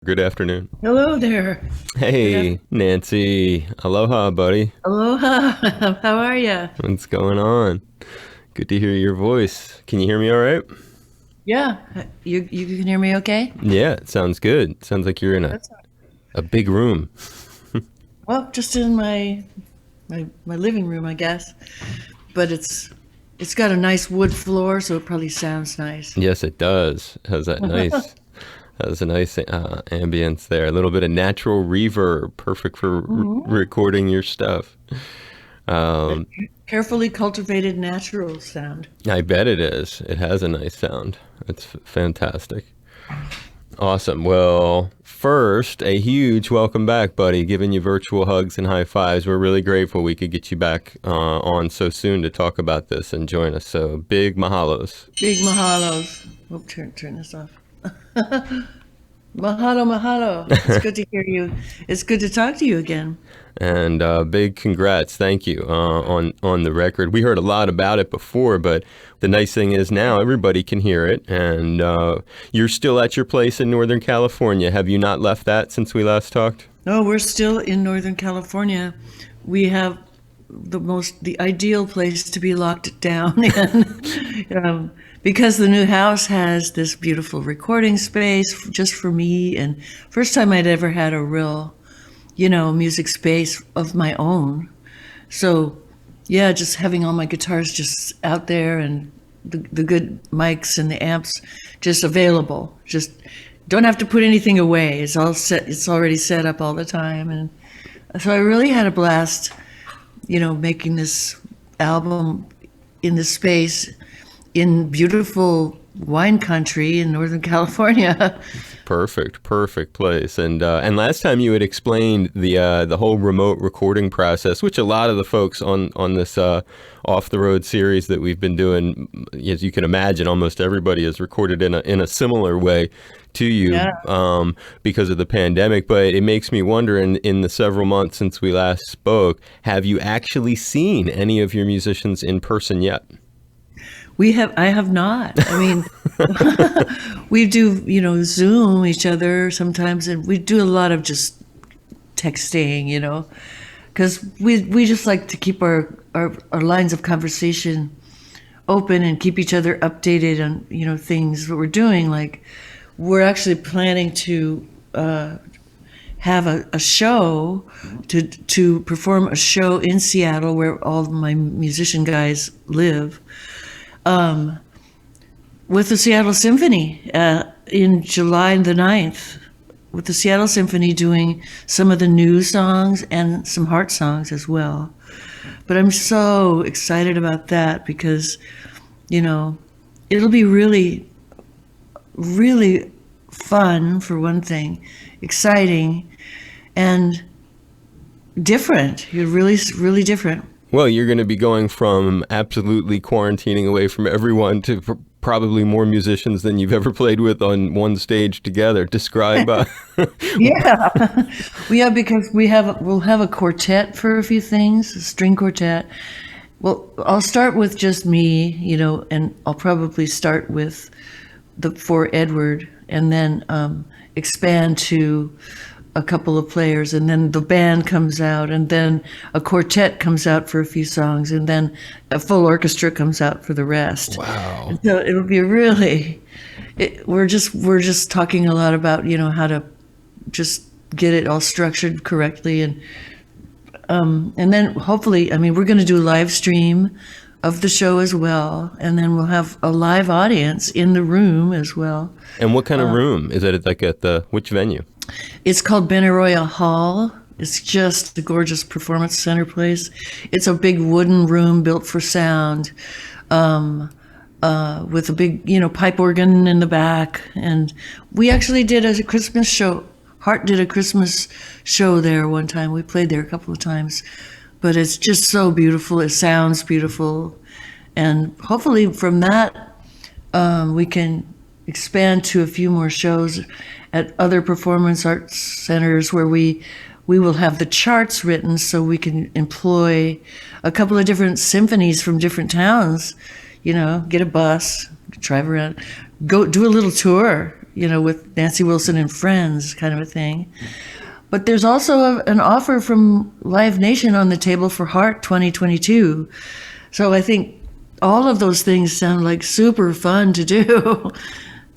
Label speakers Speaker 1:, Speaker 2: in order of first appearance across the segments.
Speaker 1: Good afternoon.
Speaker 2: Hello there. Good
Speaker 1: Hey,
Speaker 2: afternoon.
Speaker 1: Nancy. Aloha, buddy.
Speaker 2: Aloha. How are you?
Speaker 1: What's going on? Good to hear your voice. Can you hear me all right?
Speaker 2: Yeah, you can hear me okay?
Speaker 1: Yeah, it sounds good. Sounds like you're in a,
Speaker 2: That's
Speaker 1: a big room.
Speaker 2: well, just in my living room, I guess. But it's got a nice wood floor, so it probably sounds nice.
Speaker 1: Yes, it does. Has a nice ambience there. A little bit of natural reverb, perfect for
Speaker 2: Mhm.
Speaker 1: recording your stuff.
Speaker 2: That
Speaker 1: Um,
Speaker 2: carefully cultivated natural sound.
Speaker 1: I bet it is. It has a nice sound. It's fantastic. Awesome. Well, first, a huge welcome back, buddy. Giving you virtual hugs and high fives. We're really grateful we could get you back on so soon to talk about this and join us. So big mahalos.
Speaker 2: Big mahalos. Oh, turn this off. Mahalo, mahalo. It's good to hear you. It's good to talk to you again.
Speaker 1: And big congrats, thank you on the record. We heard a lot about it before, but the nice thing is now everybody can hear it. And you're still at your place in Northern California. Have you not left that since we last talked?
Speaker 2: No, we're still in Northern California. We have the ideal place to be locked down in, because the new house has this beautiful recording space just for me, and first time I'd ever had a real, music space of my own. So, yeah, just having all my guitars just out there and the good mics and the amps just available. Just don't have to put anything away. It's all set. It's already set up all the time, and so I really had a blast, making this album in this space in beautiful wine country in Northern California.
Speaker 1: Perfect, perfect place. And last time you had explained the whole remote recording process, which a lot of the folks on this off the road series that we've been doing, as you can imagine, almost everybody has recorded in a similar way to you
Speaker 2: Yeah.
Speaker 1: because of the pandemic. But it makes me wonder, in the several months since we last spoke, have you actually seen any of your musicians in person yet?
Speaker 2: I have not. I mean, we do, Zoom each other sometimes, and we do a lot of just texting, because we just like to keep our lines of conversation open and keep each other updated on, things that we're doing. Like, we're actually planning to have a show to perform a show in Seattle where all my musician guys live with the Seattle Symphony in July the 9th, with the Seattle Symphony doing some of the new songs and some heart songs as well. But I'm so excited about that because, you know, it'll be really, really fun for one thing, exciting and different. You're really, really different.
Speaker 1: Well, you're going to be going from absolutely quarantining away from everyone to probably more musicians than you've ever played with on one stage together. Describe.
Speaker 2: Yeah, yeah, because we'll have a quartet for a few things, a string quartet. Well, I'll start with just me, and I'll probably start with the for Edward, and then expand to a couple of players, and then the band comes out, and then a quartet comes out for a few songs, and then a full orchestra comes out for the rest.
Speaker 1: Wow.
Speaker 2: And so it'll be really. We're just talking a lot about how to just get it all structured correctly, and then hopefully, I mean, we're going to do a live stream of the show as well, and then we'll have a live audience in the room as well.
Speaker 1: And what kind of room is it? Like at the which venue?
Speaker 2: It's called Benaroya Hall. It's just a gorgeous performance center place. It's a big wooden room built for sound, with a big, pipe organ in the back. And we actually did a Christmas show. Hart did a Christmas show there one time. We played there a couple of times. But it's just so beautiful. It sounds beautiful. And hopefully from that, we can expand to a few more shows at other performance arts centers where we will have the charts written so we can employ a couple of different symphonies from different towns, get a bus, drive around, go do a little tour with Nancy Wilson and Friends kind of a thing. But there's also an offer from Live Nation on the table for Heart 2022. So I think all of those things sound like super fun to do.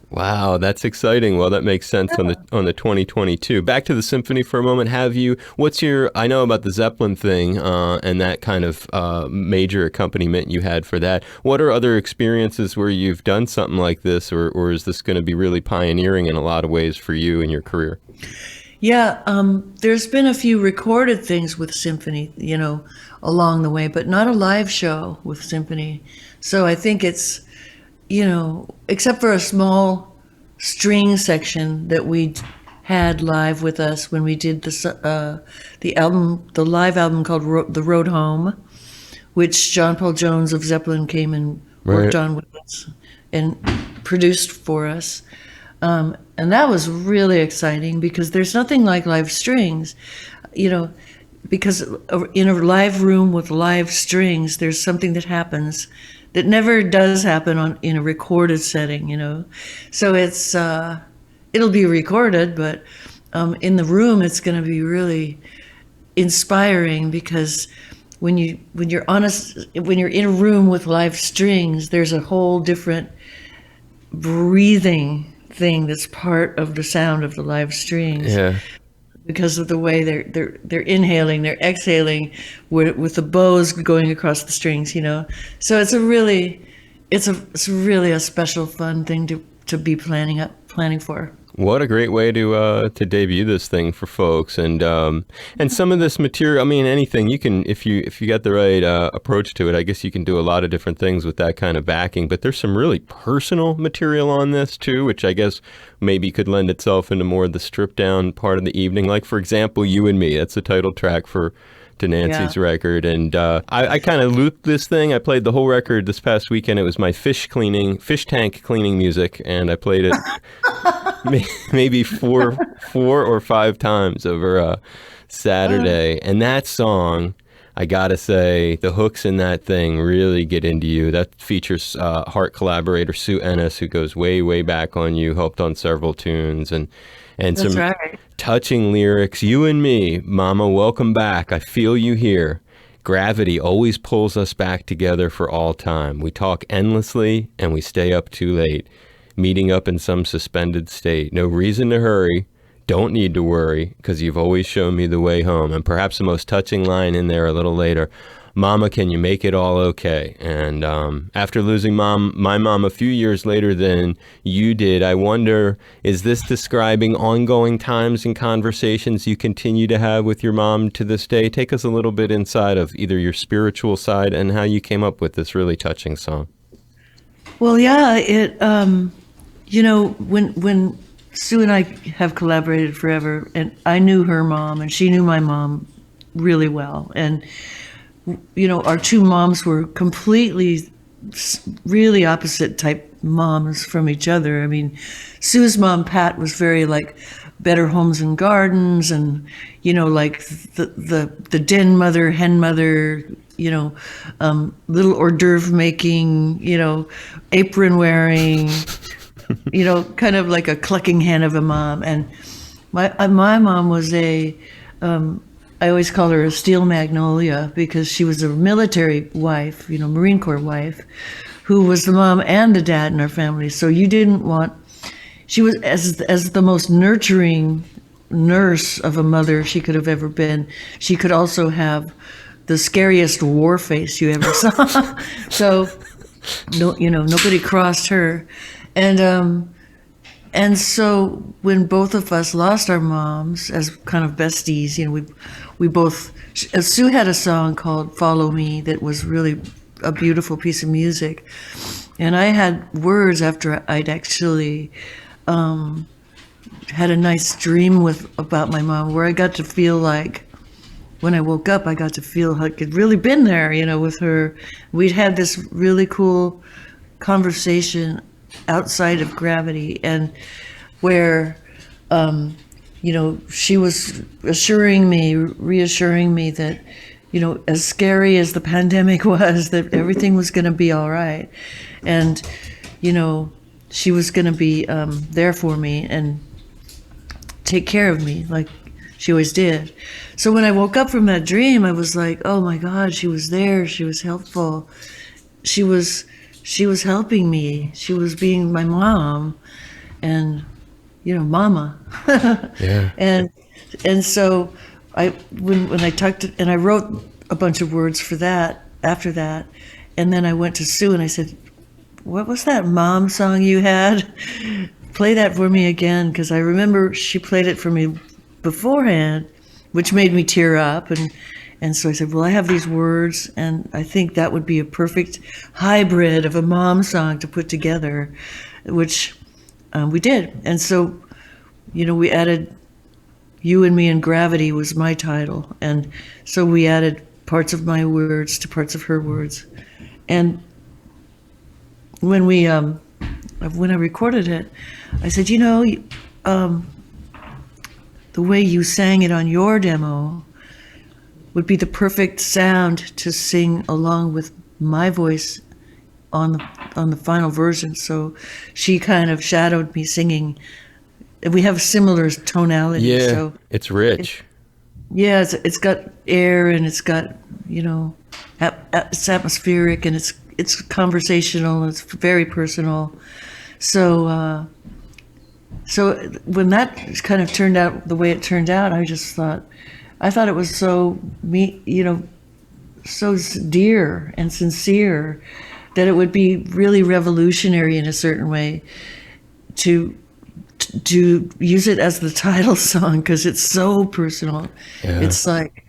Speaker 1: Wow, that's exciting. Well, that makes sense on the 2022. Back to the symphony for a moment. I know about the Zeppelin thing and that kind of major accompaniment you had for that. What are other experiences where you've done something like this, or is this going to be really pioneering in a lot of ways for you in your career?
Speaker 2: Yeah, there's been a few recorded things with symphony, along the way, but not a live show with symphony. So I think it's, except for a small string section that we had live with us when we did the live album called The Road Home, which John Paul Jones of Zeppelin came and worked on with us and produced for us. And that was really exciting because there's nothing like live strings, because in a live room with live strings, there's something that happens that never does happen in a recorded setting, So it'll be recorded, but in the room, it's going to be really inspiring because when you're in a room with live strings, there's a whole different breathing thing that's part of the sound of the live strings.
Speaker 1: Yeah.
Speaker 2: Because of the way they're inhaling, they're exhaling with the bows going across the strings, So it's really a special fun thing to be planning for.
Speaker 1: What a great way to debut this thing for folks, and some of this material. I mean, anything you can, if you got the right approach to it, I guess you can do a lot of different things with that kind of backing. But there's some really personal material on this too, which I guess maybe could lend itself into more of the stripped down part of the evening. Like for example, "You and Me." That's the title track to Nancy's record, and I kind of looped this thing. I played the whole record this past weekend. It was my fish tank cleaning music, and I played it maybe four or five times over Saturday. And that song, I gotta say, the hooks in that thing really get into you. That features Heart collaborator Sue Ennis, who goes way back on you, helped on several tunes, and
Speaker 2: That's
Speaker 1: some
Speaker 2: right.
Speaker 1: touching lyrics. "You and me, mama, welcome back. I feel you here. Gravity always pulls us back together for all time. We talk endlessly and we stay up too late, meeting up in some suspended state. No reason to hurry. Don't need to worry, because you've always shown me the way home." And perhaps the most touching line in there a little later, "Mama, can you make it all okay?" And after losing my mom a few years later than you did, I wonder, is this describing ongoing times and conversations you continue to have with your mom to this day? Take us a little bit inside of either your spiritual side and how you came up with this really touching song.
Speaker 2: Well, yeah, when Sue and I have collaborated forever, and I knew her mom and she knew my mom really well. And, our two moms were completely, really opposite type moms from each other. I mean, Sue's mom, Pat, was very like Better Homes and Gardens and, like the den mother, hen mother, little hors d'oeuvre making, apron wearing, kind of like a clucking hen of a mom. And my mom was I always call her a steel magnolia because she was a military wife, Marine Corps wife, who was the mom and the dad in our family. So she was as the most nurturing nurse of a mother she could have ever been. She could also have the scariest war face you ever saw. So, nobody crossed her. And so when both of us lost our moms as kind of besties, we both, Sue had a song called "Follow Me" that was really a beautiful piece of music. And I had words after I'd actually had a nice dream about my mom where I got to feel like, when I woke up, I got to feel like I'd really been there, with her. We'd had this really cool conversation outside of Gravity, and where she was reassuring me that as scary as the pandemic was, that everything was going to be all right. And she was going to be there for me and take care of me like she always did. So when I woke up from that dream, I was like, oh my God, she was there. She was helpful. She was helping me. She was being my mom and, mama.
Speaker 1: Yeah.
Speaker 2: And so when I talked and I wrote a bunch of words for that after that, and then I went to Sue and I said, what was that mom song you had? Play that for me again, because I remember she played it for me beforehand, which made me tear up. And so I said, well, I have these words, and I think that would be a perfect hybrid of a mom song to put together, which we did. And so, we added You and Me and Gravity was my title. And so we added parts of my words to parts of her words. And when I recorded it, I said, the way you sang it on your demo would be the perfect sound to sing along with my voice on the final version. So she kind of shadowed me singing. We have similar tonality.
Speaker 1: Yeah,
Speaker 2: so
Speaker 1: it's rich.
Speaker 2: It's got air, and it's got, it's atmospheric, and it's conversational. It's very personal. So when that kind of turned out the way it turned out, I thought it was so so dear and sincere that it would be really revolutionary in a certain way to use it as the title song, because it's so personal. Yeah. It's like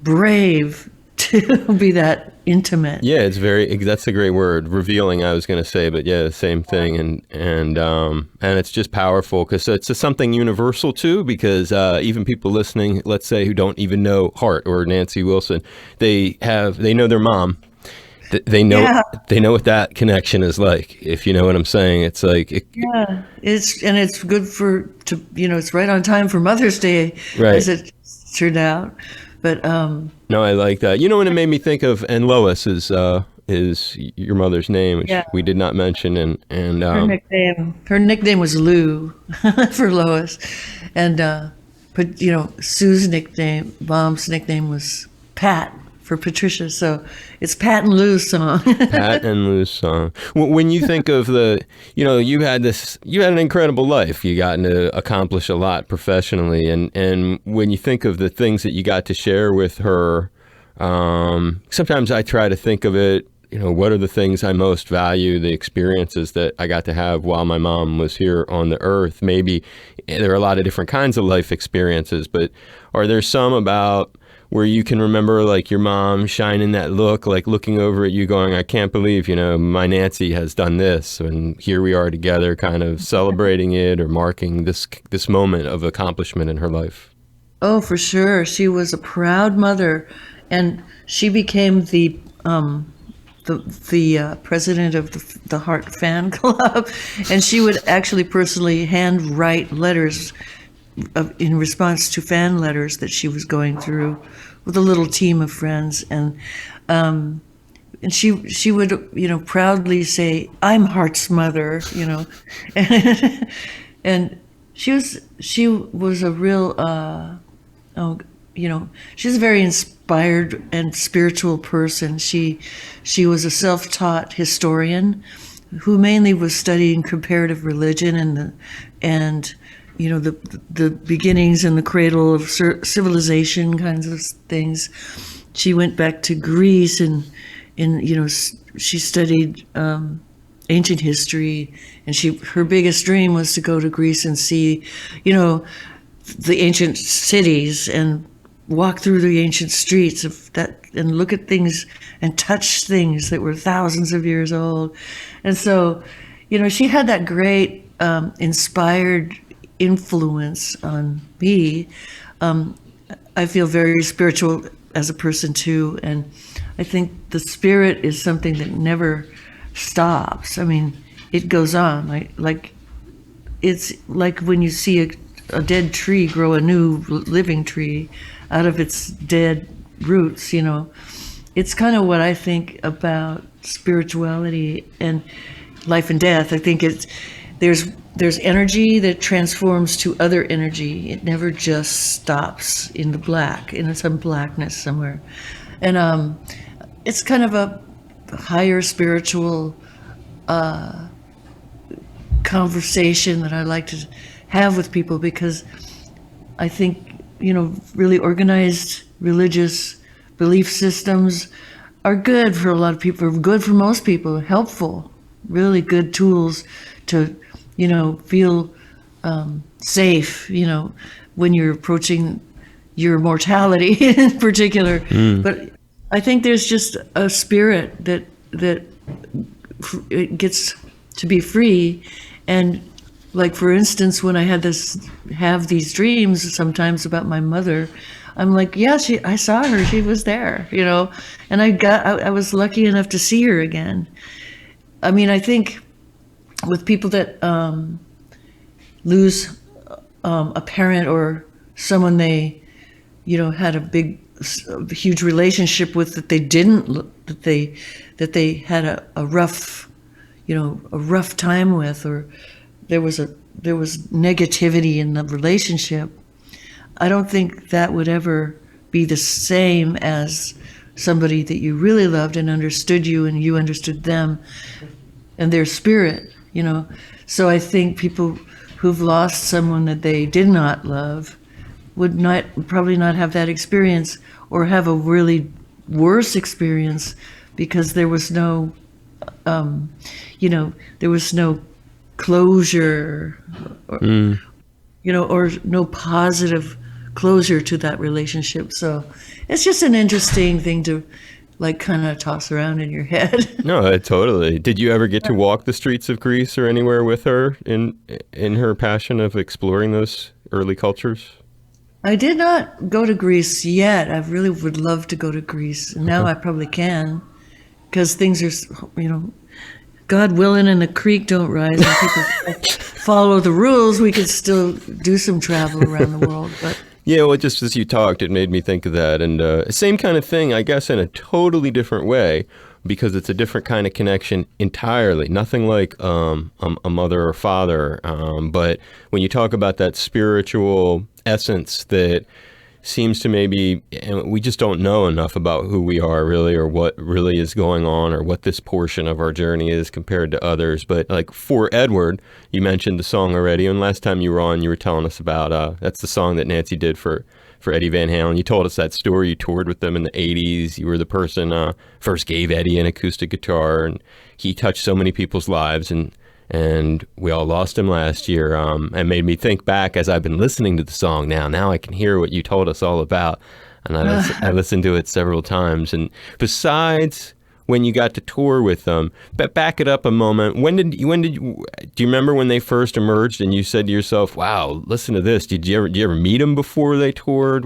Speaker 2: brave to be that intimate.
Speaker 1: Yeah, that's a great word, revealing, I was going to say, but yeah, the same thing. And it's just powerful because it's something universal too, because even people listening, let's say, who don't even know Hart or Nancy Wilson, they know their mom. They know what that connection is like, if you know what I'm saying. It's like
Speaker 2: it's good it's right on time for Mother's Day,
Speaker 1: right,
Speaker 2: as it turned out. But
Speaker 1: no, I like that. And it made me think of, and Lois is your mother's name, which we did not mention, and
Speaker 2: her nickname was Lou for Lois, and but Sue's nickname, Mom's nickname was Pat for Patricia, so it's Pat and Lou's song.
Speaker 1: Pat and Lou's song. When you think of you had an incredible life. You got to accomplish a lot professionally, and when you think of the things that you got to share with her, sometimes I try to think of it, what are the things I most value, the experiences that I got to have while my mom was here on the earth. Maybe there are a lot of different kinds of life experiences, but are there some about where you can remember like your mom shining that look, like looking over at you going, I can't believe, my Nancy has done this, and here we are together kind of celebrating it or marking this moment of accomplishment in her life?
Speaker 2: Oh, for sure. She was a proud mother, and she became the president of the Hart fan club, and she would actually personally handwrite letters in response to fan letters that she was going through with a little team of friends, and she would proudly say, "I'm Hart's mother," and she was a real she's a very inspired and spiritual person. She was a self-taught historian who mainly was studying comparative religion and the beginnings and the cradle of civilization kinds of things. She went back to Greece and she studied ancient history, and her biggest dream was to go to Greece and see the ancient cities and walk through the ancient streets of that and look at things and touch things that were thousands of years old. And so she had that great inspired influence on me. I feel very spiritual as a person too, and I think the spirit is something that never stops. I mean, it goes on. It's like when you see a dead tree grow a new living tree out of its dead roots. It's kind of what I think about spirituality and life and death. I think there's energy that transforms to other energy. It never just stops in the black, in some blackness somewhere. And it's kind of a higher spiritual conversation that I like to have with people, because I think, really organized religious belief systems are good for a lot of people, good for most people, helpful, really good tools to, feel safe, when you're approaching your mortality in particular. But I think there's just a spirit that it gets to be free. And like, for instance, when I have these dreams sometimes about my mother, I'm like, yeah, I saw her, she was there, and I was lucky enough to see her again. I mean, I think with people that lose a parent or someone they, had a huge relationship with, that they had a rough, a rough time with, or there was negativity in the relationship. I don't think that would ever be the same as somebody that you really loved and understood you, and you understood them and their spirit, So I think people who've lost someone that they did not love would probably not have that experience, or have a really worse experience, because there was no, there was no closure, or, or no positive closure to that relationship. So it's just an interesting thing to kind of toss around in your head.
Speaker 1: No, totally. Did you ever get to walk the streets of Greece or anywhere with her in her passion of exploring those early cultures?
Speaker 2: I did not go to Greece yet. I really would love to go to Greece. And now I probably can, because things are, God willing, and the creek don't rise, and people follow the rules, we could still do some travel around the world. But
Speaker 1: yeah, well, just as you talked, it made me think of that. And same kind of thing, I guess, in a totally different way, because it's a different kind of connection entirely. Nothing like a mother or father. But when you talk about that spiritual essence that seems to maybe, and we just don't know enough about who we are really, or what really is going on, or what this portion of our journey is compared to others. But like for Edward, you mentioned the song already, and last time you were on, you were telling us about that's the song that Nancy did for Eddie Van Halen. You told us that story. You toured with them in the 80s. You were the person first gave Eddie an acoustic guitar, and he touched so many people's lives, and we all lost him last year. And made me think back as I've been listening to the song now. Now I can hear what you told us all about. And I listened to it several times. And besides when you got to tour with them, but back it up a moment. Do you remember when they first emerged and you said to yourself, wow, listen to this? Did you ever meet them before they toured?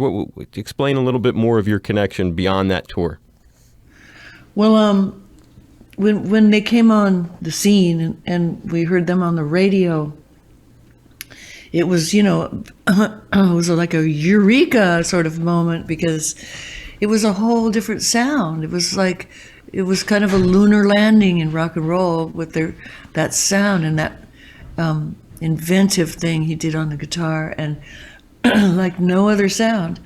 Speaker 1: Explain a little bit more of your connection beyond that tour.
Speaker 2: Well, when they came on the scene and we heard them on the radio, it was, it was like a eureka sort of moment, because it was a whole different sound. It was kind of a lunar landing in rock and roll with that sound and that inventive thing he did on the guitar, and like no other sound.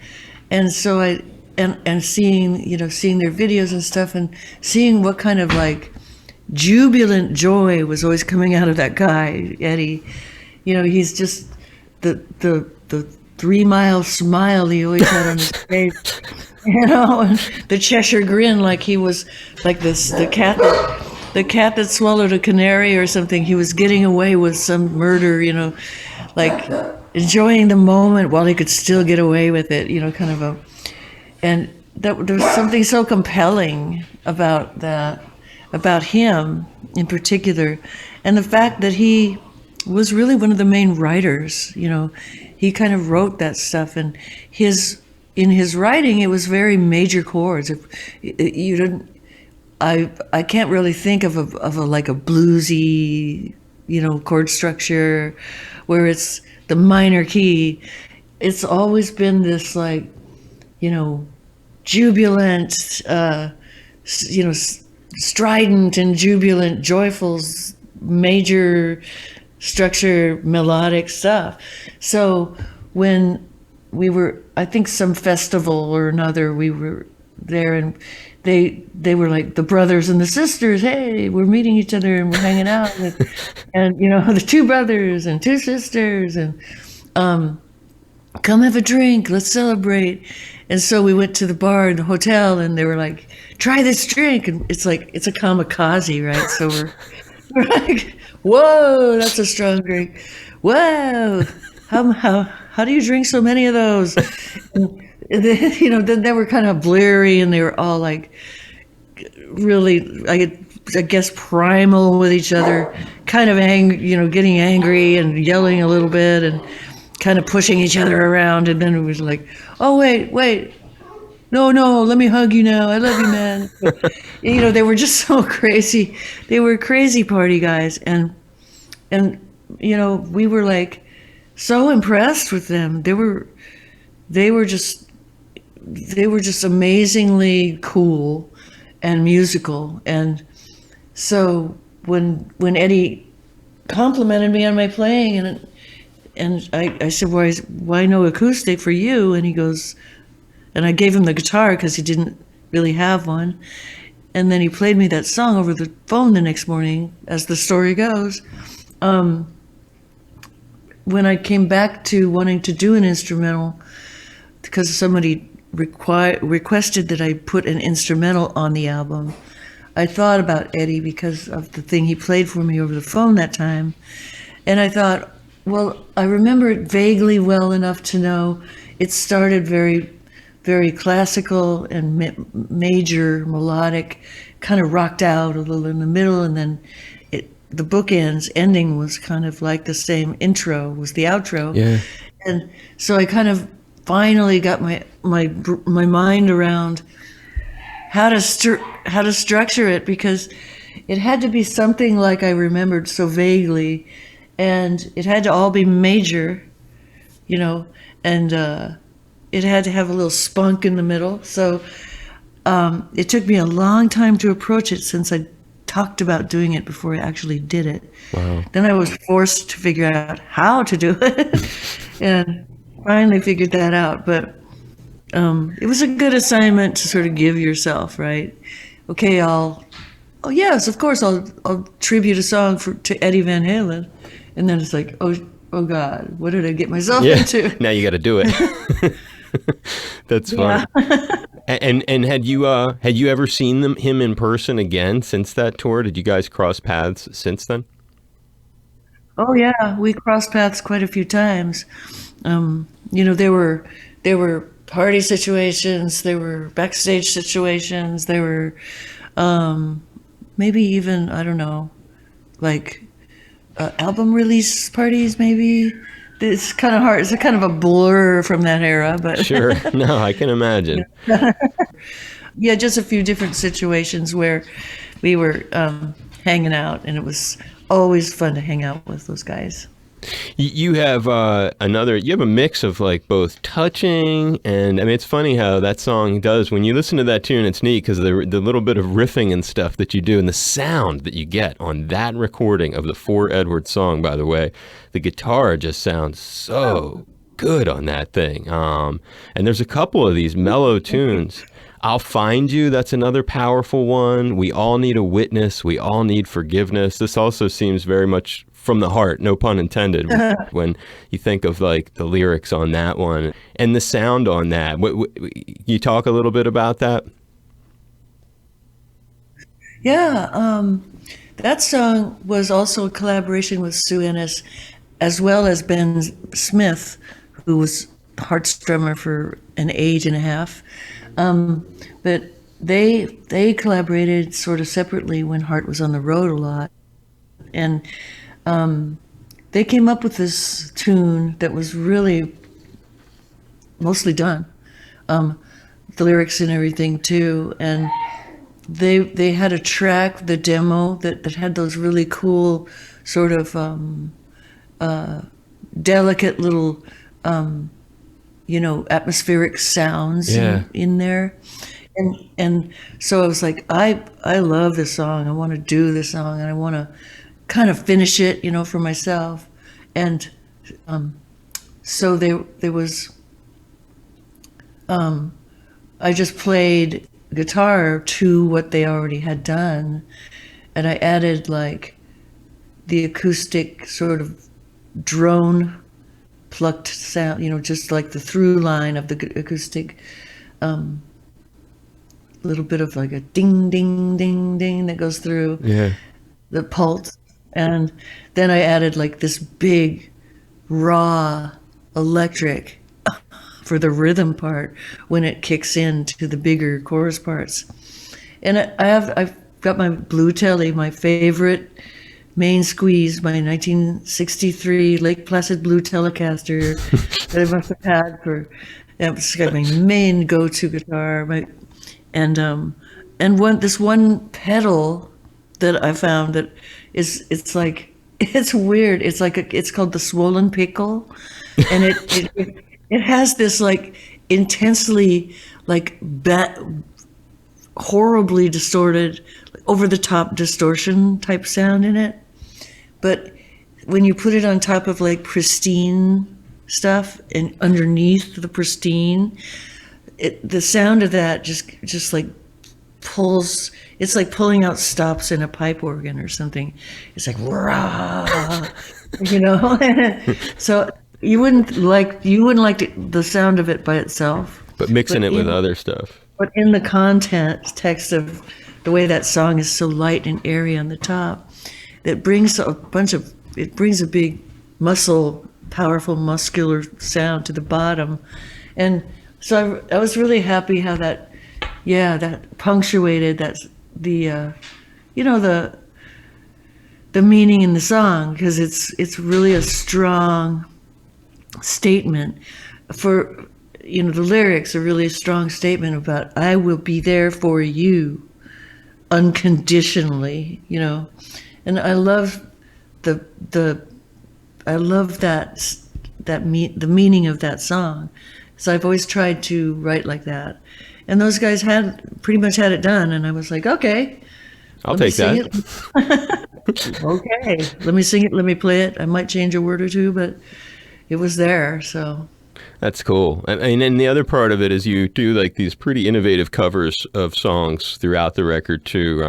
Speaker 2: And so and seeing their videos and stuff, and seeing what kind of like jubilant joy was always coming out of that guy, Eddie. He's just the 3-mile smile he always had on his face, and the Cheshire grin, like he was like the cat that swallowed a canary or something. He was getting away with some murder, like enjoying the moment while he could still get away with it, kind of and that there was something so compelling about that, about him in particular, and the fact that he was really one of the main writers. He kind of wrote that stuff, and in his writing, it was very major chords. I can't really think of a like a bluesy, chord structure where it's the minor key. It's always been this like, jubilant, strident and jubilant, joyful, major structured melodic stuff. So when we were, I think some festival or another, we were there, and they were like the brothers and the sisters. Hey, we're meeting each other and we're hanging out, and you know, the two brothers and two sisters, and come have a drink, let's celebrate. And so we went to the bar in the hotel, and they were like, try this drink, and it's like, it's a kamikaze, right? So we're like, whoa, that's a strong drink. Whoa, how do you drink so many of those? And then, you know, then they were kind of bleary, and they were all like really, I guess, primal with each other, kind of you know, getting angry and yelling a little bit, and kind of pushing each other around. And then it was like, oh, wait, no, let me hug you now. I love you, man. You know, they were just so crazy. They were crazy party guys. And, you know, we were like so impressed with them. They were just amazingly cool and musical. And so when Eddie complimented me on my playing, and I said, why no acoustic for you? And he goes, and I gave him the guitar because he didn't really have one. And then he played me that song over the phone the next morning, as the story goes. When I came back to wanting to do an instrumental, because somebody requested that I put an instrumental on the album, I thought about Eddie because of the thing he played for me over the phone that time. And I thought, well, I remember it vaguely well enough to know it started very, very classical and major, melodic, kind of rocked out a little in the middle, and then the bookends ending was kind of like the same intro was the outro.
Speaker 1: Yeah.
Speaker 2: And so I kind of finally got my mind around how to structure it, because it had to be something like I remembered so vaguely, and it had to all be major, you know, and it had to have a little spunk in the middle. So it took me a long time to approach it, since I talked about doing it before I actually did it.
Speaker 1: Wow.
Speaker 2: Then I was forced to figure out how to do it, and finally figured that out. But it was a good assignment to sort of give yourself, right? Okay, oh yes, of course, I'll tribute a song to Eddie Van Halen, and then it's like, oh God, what did I get myself into?
Speaker 1: Now you got to do it. That's fun. Yeah. And had you ever seen him in person again since that tour? Did you guys cross paths since then?
Speaker 2: Oh yeah, we crossed paths quite a few times. You know, there were party situations, there were backstage situations, there were maybe even, I don't know, like album release parties maybe. It's kind of hard. It's a kind of a blur from that era, but
Speaker 1: sure. No, I can imagine.
Speaker 2: Yeah, just a few different situations where we were hanging out, and it was always fun to hang out with those guys.
Speaker 1: You have you have a mix of like both touching and, I mean, it's funny how that song does, when you listen to that tune, it's neat because the little bit of riffing and stuff that you do, and the sound that you get on that recording of the For Edward song, by the way, the guitar just sounds so good on that thing. And there's a couple of these mellow tunes. I'll Find You, that's another powerful one. We All Need a Witness. We All Need Forgiveness. This also seems very much from the heart, no pun intended, when you think of like the lyrics on that one and the sound on that. You talk a little bit about that?
Speaker 2: Yeah, that song was also a collaboration with Sue Ennis, as well as Ben Smith, who was Heart's drummer for an age and a half. But they collaborated sort of separately when Hart was on the road a lot. And they came up with this tune that was really mostly done, the lyrics and everything too. And they had a track, the demo, that had those really cool sort of delicate little atmospheric sounds in there. And so I was like, I love this song. I want to do this song, and I want to kind of finish it, for myself. And so there was, I just played guitar to what they already had done, and I added like the acoustic sort of drone plucked sound, just like the through line of the acoustic, little bit of like a ding, ding, ding, ding that goes through
Speaker 1: Yeah.
Speaker 2: the pulse. And then I added like this big, raw electric for the rhythm part when it kicks in to the bigger chorus parts. And I've got my Blue Telly, my favorite main squeeze, my 1963 Lake Placid Blue Telecaster that I must have had that was like my main go-to guitar. And this one pedal that I found that it's like, it's weird. It's like it's called the Swollen Pickle, and it has this like intensely like horribly distorted, over the top distortion type sound in it. But when you put it on top of like pristine stuff and underneath the pristine, the sound of that just like pulls. It's like pulling out stops in a pipe organ or something. It's like rah, So you wouldn't like the sound of it by itself,
Speaker 1: But mixing it with other stuff.
Speaker 2: but in the context of the way that song is so light and airy on the top, it brings a big powerful muscular sound to the bottom. And so I was really happy how that punctuated the meaning in the song, because it's really a strong statement for, the lyrics are really a strong statement about I will be there for you unconditionally, and I love the meaning of that song. So I've always tried to write like that, and those guys had pretty much had it done, and I was like, okay,
Speaker 1: I'll take that.
Speaker 2: Okay, let me sing it, let me play it. I might change a word or two, but it was there. So
Speaker 1: That's cool. And the other part of it is you do like these pretty innovative covers of songs throughout the record too.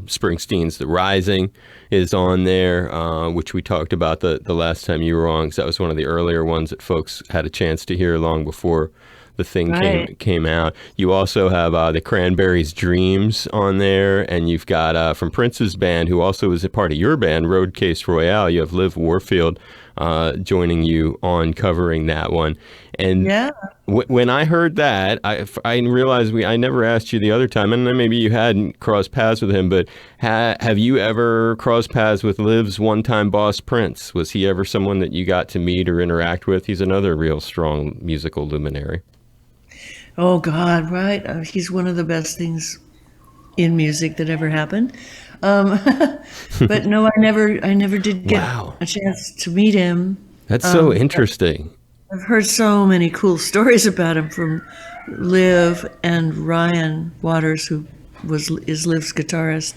Speaker 1: Springsteen's The Rising is on there, which we talked about the last time you were on, because that was one of the earlier ones that folks had a chance to hear long before the thing came out. You also have the Cranberries' Dreams on there, and you've got from Prince's band, who also was a part of your band, Roadcase Royale, you have Liv Warfield joining you on covering that one. And when I heard that, I realized I never asked you the other time, and then maybe you hadn't crossed paths with him, but have you ever crossed paths with Liv's one-time boss, Prince? Was he ever someone that you got to meet or interact with? He's another real strong musical luminary.
Speaker 2: Oh God, right? He's one of the best things in music that ever happened. But no, I never did get a chance to meet him.
Speaker 1: That's so interesting.
Speaker 2: I've heard so many cool stories about him from Liv and Ryan Waters, who is Liv's guitarist,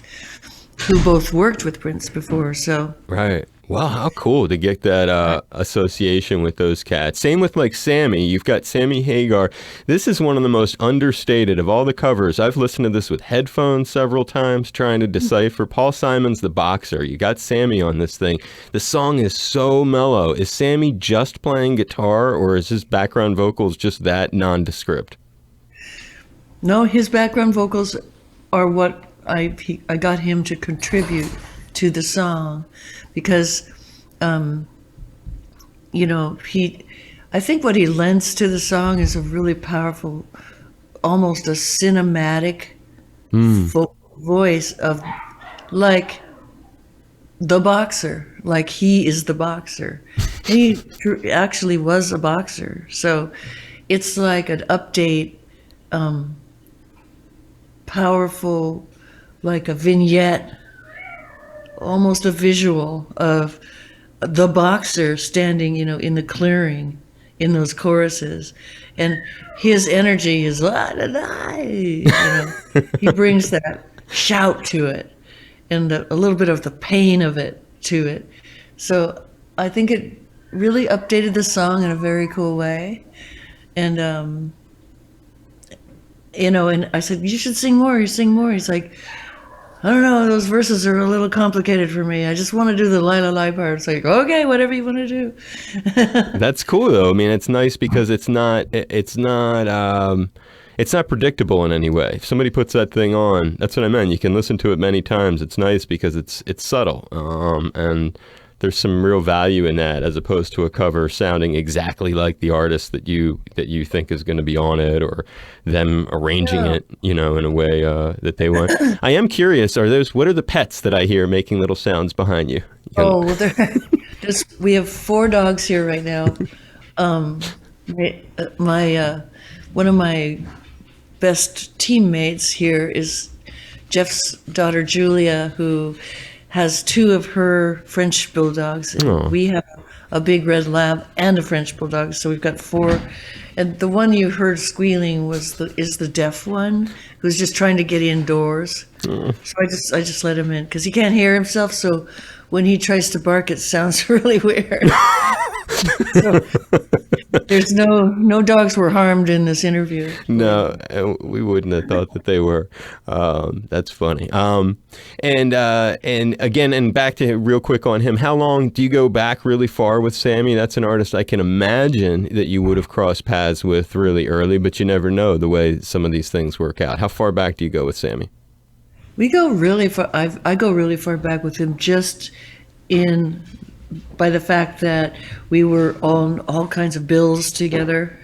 Speaker 2: who both worked with Prince before. So
Speaker 1: right. Wow, how cool to get that association with those cats. Same with like Sammy. You've got Sammy Hagar. This is one of the most understated of all the covers. I've listened to this with headphones several times trying to decipher. Paul Simon's The Boxer. You got Sammy on this thing. The song is so mellow. Is Sammy just playing guitar, or is his background vocals just that nondescript?
Speaker 2: No, his background vocals are what I got him to contribute to the song, because I think what he lends to the song is a really powerful, almost a cinematic voice of like the boxer, like he is the boxer. He actually was a boxer, so it's like an update, powerful, like a vignette, almost a visual of the boxer standing, in the clearing in those choruses. And his energy is, he brings that shout to it, and a little bit of the pain of it, to it. So I think it really updated the song in a very cool way. And, and I said, you should sing more, you sing more. He's like, I don't know, those verses are a little complicated for me. I just want to do the Lila Lai part. It's like, okay, whatever you want to do.
Speaker 1: That's cool though. I mean, it's nice because it's not predictable in any way. If somebody puts that thing on, that's what I meant. You can listen to it many times. It's nice because it's subtle, and there's some real value in that, as opposed to a cover sounding exactly like the artist that you think is going to be on it, or them arranging it, in a way that they want. I am curious. What are the pets that I hear making little sounds behind you?
Speaker 2: Oh, well, we have 4 dogs here right now. My one of my best teammates here is Jeff's daughter Julia, who has 2 of her French bulldogs.
Speaker 1: Oh.
Speaker 2: We have a big red lab and a French bulldog, so we've got 4. And the one you heard squealing is the deaf one, who's just trying to get indoors. So I just let him in because he can't hear himself. So when he tries to bark, it sounds really weird. So there's no dogs were harmed in this interview.
Speaker 1: No, we wouldn't have thought that they were. That's funny. And again, and back to real quick on him. How long do you go back really far with Sammy? That's an artist I can imagine that you would have crossed paths with really early, but you never know the way some of these things work out. How far back do you go with Sammy?
Speaker 2: We go really far. I go really far back with him, just by the fact that we were on all kinds of bills together,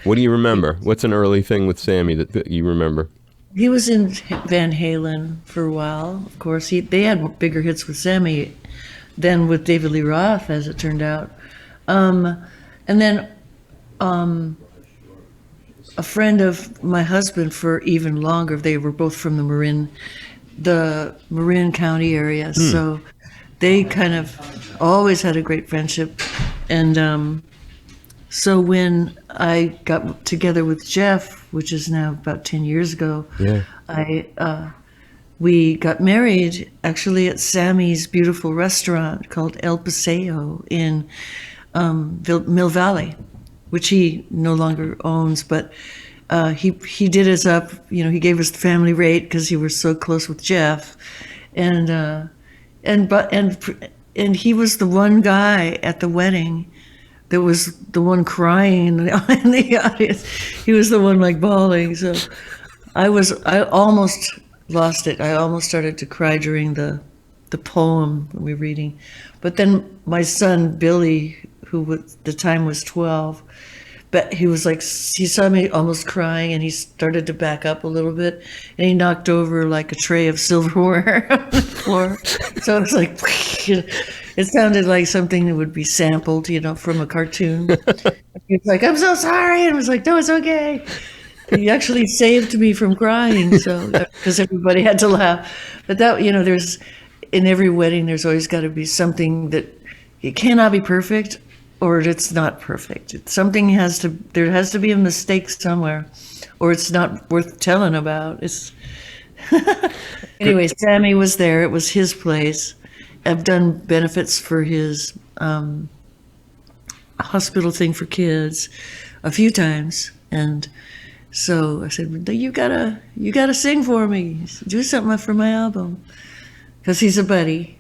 Speaker 1: What do you remember? What's an early thing with Sammy that you remember?
Speaker 2: He was in Van Halen for a while, of course. They had bigger hits with Sammy than with David Lee Roth, as it turned out. And then a friend of my husband for even longer. They were both from the Marin County area, so they kind of always had a great friendship. And so when I got together with Jeff, which is now about 10 years ago, we got married actually at Sammy's beautiful restaurant called El Paseo in Mill Valley, which he no longer owns, but he did us up. He gave us the family rate because he was so close with Jeff, and he was the one guy at the wedding that was the one crying in the audience. He was the one bawling. So I almost lost it. I almost started to cry during the poem we were reading, but then my son Billy, who at the time was 12, but he saw me almost crying, and he started to back up a little bit, and he knocked over a tray of silverware on the floor. So it was it sounded like something that would be sampled, from a cartoon. He was like, "I'm so sorry," and I was like, "No, it's okay." He actually saved me from crying, so because everybody had to laugh. But that, there's in every wedding, there's always got to be something that it cannot be perfect, or it's not perfect. There has to be a mistake somewhere, or it's not worth telling about. Anyway, Sammy was there. It was his place. I've done benefits for his hospital thing for kids a few times, and so I said, "You gotta sing for me. Do something for my album," because he's a buddy.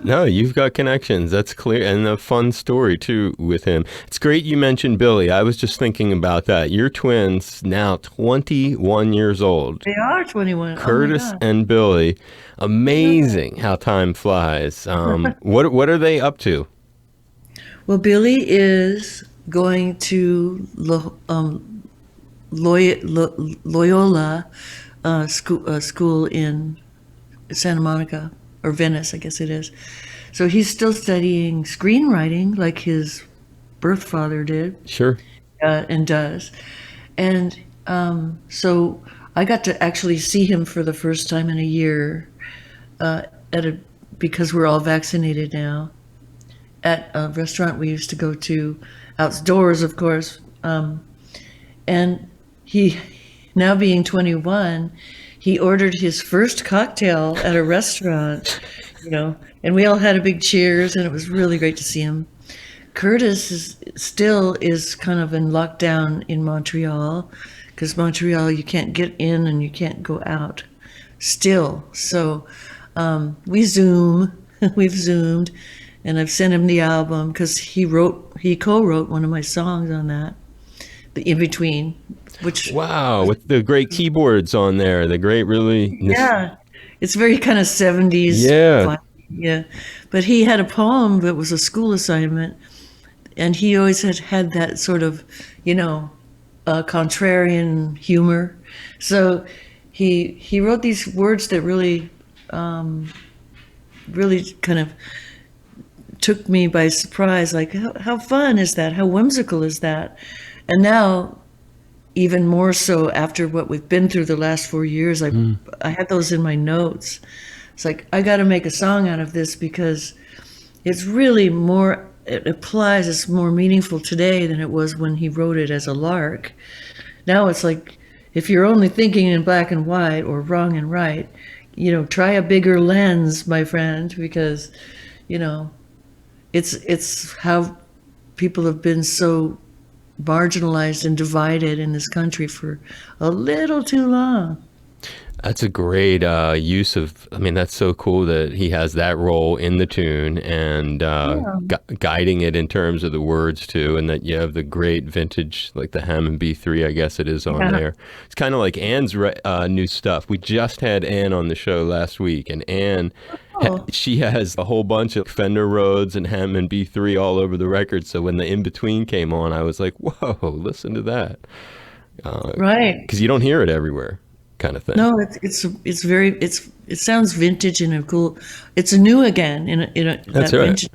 Speaker 1: No, you've got connections. That's clear. And a fun story, too, with him. It's great you mentioned Billy. I was just thinking about that. Your twins, now 21 years old.
Speaker 2: They are 21.
Speaker 1: Curtis and Billy. Amazing how time flies. What are they up to?
Speaker 2: Well, Billy is going to Loyola school in Santa Monica. Or Venice, I guess it is. So he's still studying screenwriting like his birth father did.
Speaker 1: Sure.
Speaker 2: And does. And so I got to actually see him for the first time in a year because we're all vaccinated now, at a restaurant we used to go to, outdoors, of course. And he, now being 21, he ordered his first cocktail at a restaurant and we all had a big cheers, and it was really great to see him. Curtis still is kind of in lockdown in Montreal, because Montreal, you can't get in and you can't go out still. So we've zoomed, and I've sent him the album because he co-wrote one of my songs on that, the In Between, which
Speaker 1: Wow, with the great keyboards on there, the great really
Speaker 2: yeah, it's very kind of 70s
Speaker 1: yeah.
Speaker 2: vibe, yeah. But he had a poem that was a school assignment, and he always had that sort of, contrarian humor. So he wrote these words that really kind of took me by surprise. Like, how fun is that? How whimsical is that? And now, even more so after what we've been through the last 4 years, I had those in my notes. It's like, I got to make a song out of this because it's really more, it applies, it's more meaningful today than it was when he wrote it as a lark. Now it's like, if you're only thinking in black and white or wrong and right, try a bigger lens, my friend, because, it's how people have been so marginalized and divided in this country for a little too long.
Speaker 1: That's a great use of, I mean, that's so cool that he has that role in the tune and guiding it in terms of the words too, and that you have the great vintage, like the Hammond B3, I guess it is on there. It's kind of like Anne's new stuff. We just had Anne on the show last week, and Anne, she has a whole bunch of Fender Rhodes and Hammond B3 all over the record. So when the In Between came on, I was like, whoa, listen to that.
Speaker 2: Right.
Speaker 1: Because you don't hear it everywhere. Kind of thing.
Speaker 2: No, it sounds vintage and a cool. It's a new again
Speaker 1: That's right.
Speaker 2: vintage.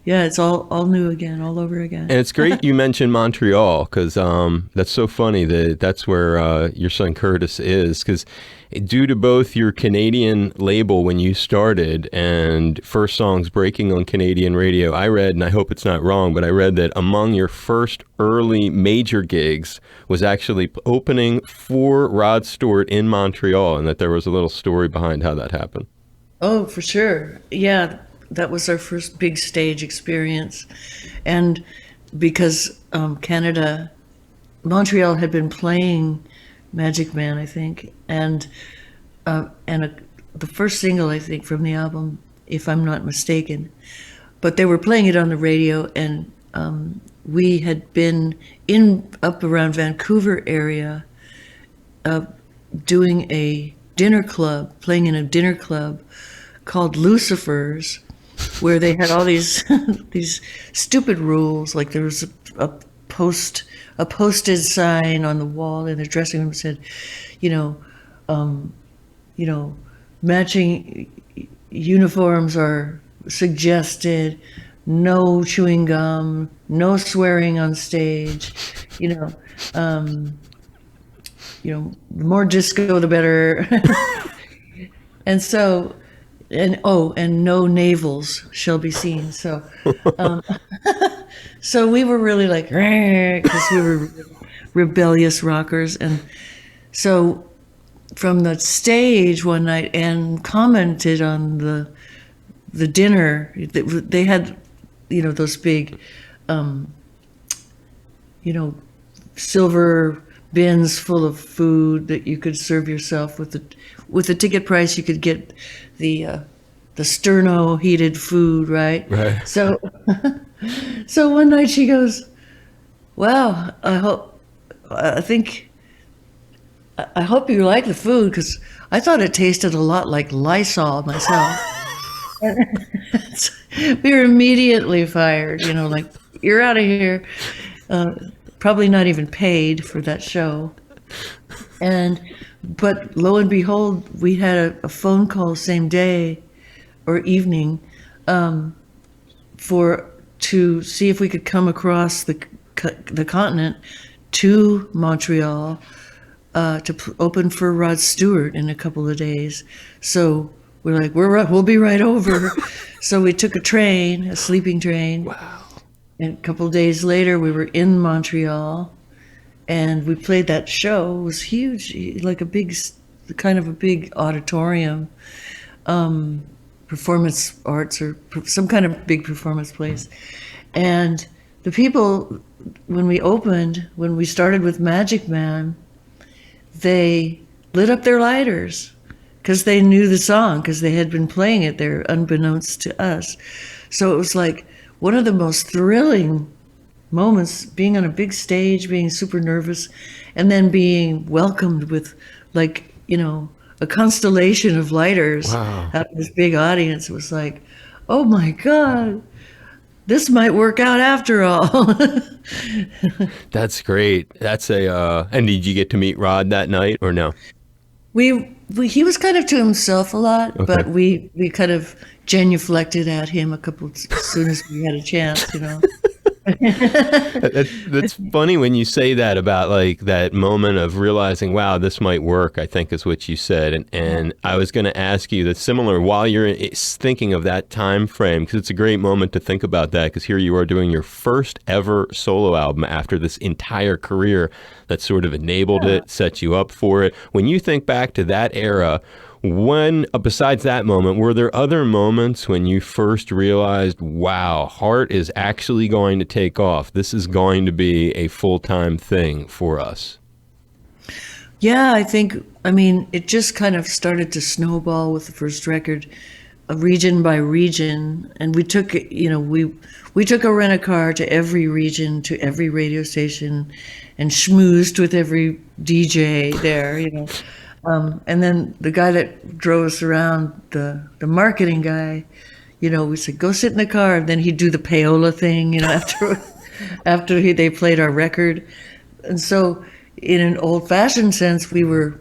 Speaker 2: Yeah, it's all new again, all over again.
Speaker 1: And it's great you mentioned Montreal because that's so funny that's where your son Curtis is, because due to both your Canadian label when you started and first songs breaking on Canadian radio, I read, and I hope it's not wrong, but I read that among your first early major gigs was actually opening for Rod Stewart in Montreal, and that there was a little story behind how that happened.
Speaker 2: Oh, for sure. Yeah, that was our first big stage experience. And because Montreal had been playing Magic Man, I think, and the first single, I think, from the album, if I'm not mistaken. But they were playing it on the radio, and we had been up around Vancouver area doing a dinner club, playing in a dinner club called Lucifer's, where they had all these these stupid rules. Like there was a posted sign on the wall in the dressing room that said, matching uniforms are suggested, no chewing gum, no swearing on stage, the more disco the better. And so, and no navels shall be seen. So, so we were really like, because we were rebellious rockers. And so from the stage one night, Anne commented on the dinner. They had, those big, silver bins full of food that you could serve yourself with the ticket price. You could get the sterno heated food, right?
Speaker 1: Right.
Speaker 2: So so one night she goes, "Wow, I hope you like the food, because I thought it tasted a lot like Lysol myself." We were immediately fired, like, "You're out of here." Probably not even paid for that show. But lo and behold, we had a phone call same day or evening to see if we could come across the continent to Montreal to open for Rod Stewart in a couple of days. So we're like, we'll be right over. So we took a sleeping train.
Speaker 1: Wow.
Speaker 2: And a couple of days later, we were in Montreal, and we played that show. It was huge, like a big auditorium, performance arts or some kind of big performance place. And the people, when we started with Magic Man, they lit up their lighters because they knew the song, because they had been playing it there unbeknownst to us. So it was like one of the most thrilling moments, being on a big stage, being super nervous, and then being welcomed with, like, you know, a constellation of lighters out of this big audience. It was like, oh my God, this might work out after all.
Speaker 1: That's great. That's and did you get to meet Rod that night or no?
Speaker 2: He was kind of to himself a lot,
Speaker 1: Okay.
Speaker 2: but we kind of genuflected at him as soon as we had a chance, you know.
Speaker 1: That's funny when you say that about like that moment of realizing, wow, this might work, I think is what you said. And I was going to ask you the similar while you're thinking of that time frame, because it's a great moment to think about that, because here you are doing your first ever solo album after this entire career that sort of enabled it, set you up for it. When you think back to that era, when, besides that moment, were there other moments when you first realized, wow, Heart is actually going to take off? This is going to be a full-time thing for us.
Speaker 2: Yeah, I mean, it just kind of started to snowball with the first record, region by region. And we took, you know, we took a rent-a-car to every region, to every radio station, and schmoozed with every DJ there, you know. And then the guy that drove us around, the marketing guy, you know, we said, go sit in the car. And then he'd do the payola thing, you know, after they played our record. And so in an old fashioned sense, we were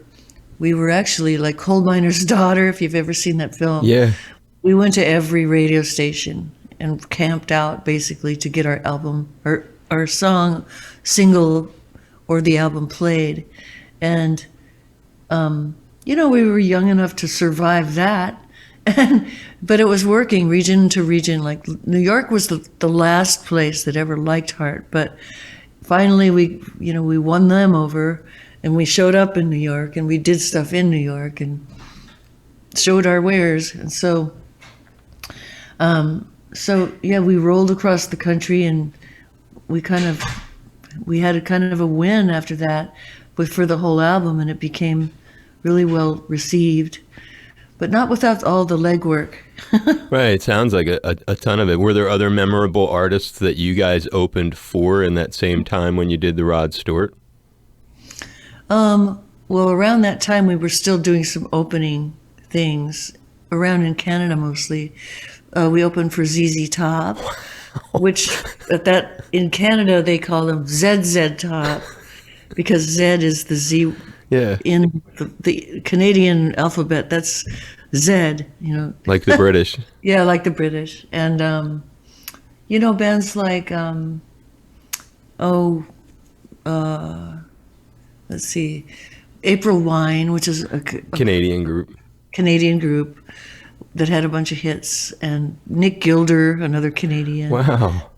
Speaker 2: actually like Coal Miner's Daughter, if you've ever seen that film.
Speaker 1: Yeah.
Speaker 2: We went to every radio station and camped out basically to get our album, our song, single, or the album played. And you know, we were young enough to survive that, but it was working region to region. Like New York was the last place that ever liked Heart, but finally we won them over, and we showed up in New York, and we did stuff in New York and showed our wares. And so yeah, we rolled across the country, and we had a kind of a win after that, for the whole album, and it became really well received, but not without all the legwork.
Speaker 1: Right. It sounds like a ton of it. Were there other memorable artists that you guys opened for in that same time when you did the Rod Stewart?
Speaker 2: Well, around that time, we were still doing some opening things around in Canada mostly. We opened for ZZ Top, which in Canada they call them ZZ Top, because Z is the Z.
Speaker 1: Yeah.
Speaker 2: In the Canadian alphabet, that's Z, you know.
Speaker 1: Like the British.
Speaker 2: Yeah, like the British. And, you know, bands like, let's see, April Wine, which is a
Speaker 1: Canadian group.
Speaker 2: Canadian group that had a bunch of hits, and Nick Gilder, another Canadian.
Speaker 1: Wow.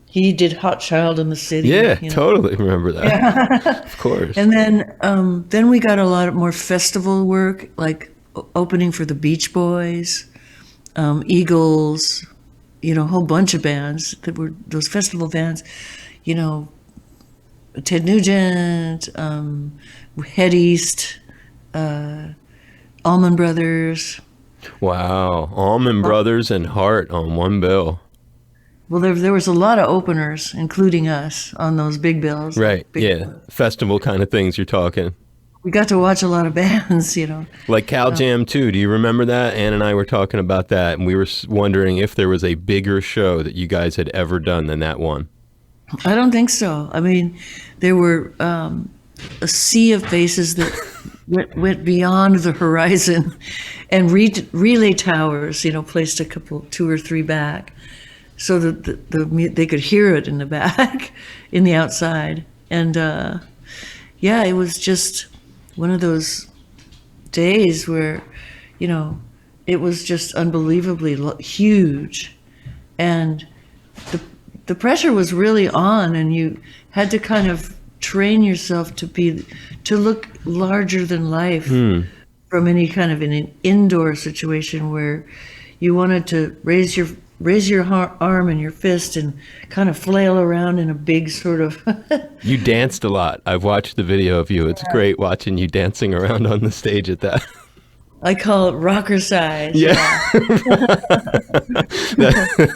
Speaker 2: He did Hot Child in the City.
Speaker 1: Yeah,
Speaker 2: you know.
Speaker 1: totally remember that. Yeah. Of course.
Speaker 2: And then we got a lot more festival work, like opening for the Beach Boys, Eagles, you know, a whole bunch of bands that were those festival bands, you know, Ted Nugent, Head East, Allman Brothers.
Speaker 1: Wow. Allman Brothers and Heart on one bill.
Speaker 2: Well, there was a lot of openers, including us, on those big bills.
Speaker 1: Right. Yeah. Festival kind of things you're talking.
Speaker 2: We got to watch a lot of bands, you know.
Speaker 1: Like Cal Jam 2. Do you remember that? Ann and I were talking about that, and we were wondering if there was a bigger show that you guys had ever done than that one.
Speaker 2: I don't think so. I mean, there were a sea of faces that went beyond the horizon, and relay towers, you know, placed two or three back, so that they could hear it in the back, in the outside. And yeah, it was just one of those days where, you know, it was just unbelievably huge, and the pressure was really on, and you had to kind of train yourself to look larger than life from any kind of an indoor situation where you wanted to raise your arm and your fist and kind of flail around in a big sort of.
Speaker 1: You danced a lot. I've watched the video of you. It's great watching you dancing around on the stage at that.
Speaker 2: I call it rocker size.
Speaker 1: Yeah.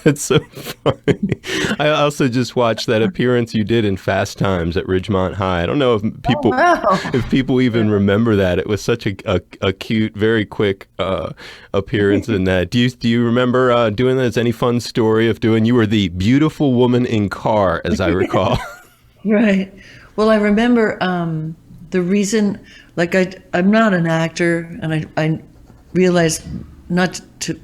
Speaker 1: That's so funny. I also just watched that appearance you did in Fast Times at Ridgemont High. I don't know if people even remember that. It was such a cute, very quick appearance in that. Do you remember doing that? Is any fun story of doing? You were the beautiful woman in Car, as I recall.
Speaker 2: Right. Well, I remember the reason, like I'm not an actor, and I realized not to,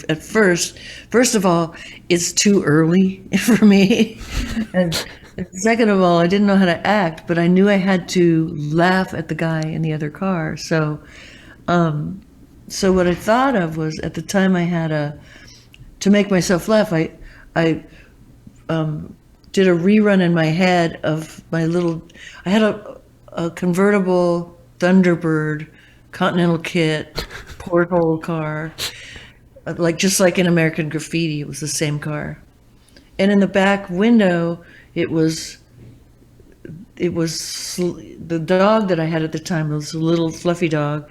Speaker 2: at first of all, it's too early for me. And second of all, I didn't know how to act, but I knew I had to laugh at the guy in the other car. So what I thought of was, at the time I had to make myself laugh, I did a rerun in my head of I had a convertible Thunderbird Continental Kit porthole car, just like in American Graffiti. It was the same car, and in the back window it was the dog that I had at the time. It was a little fluffy dog.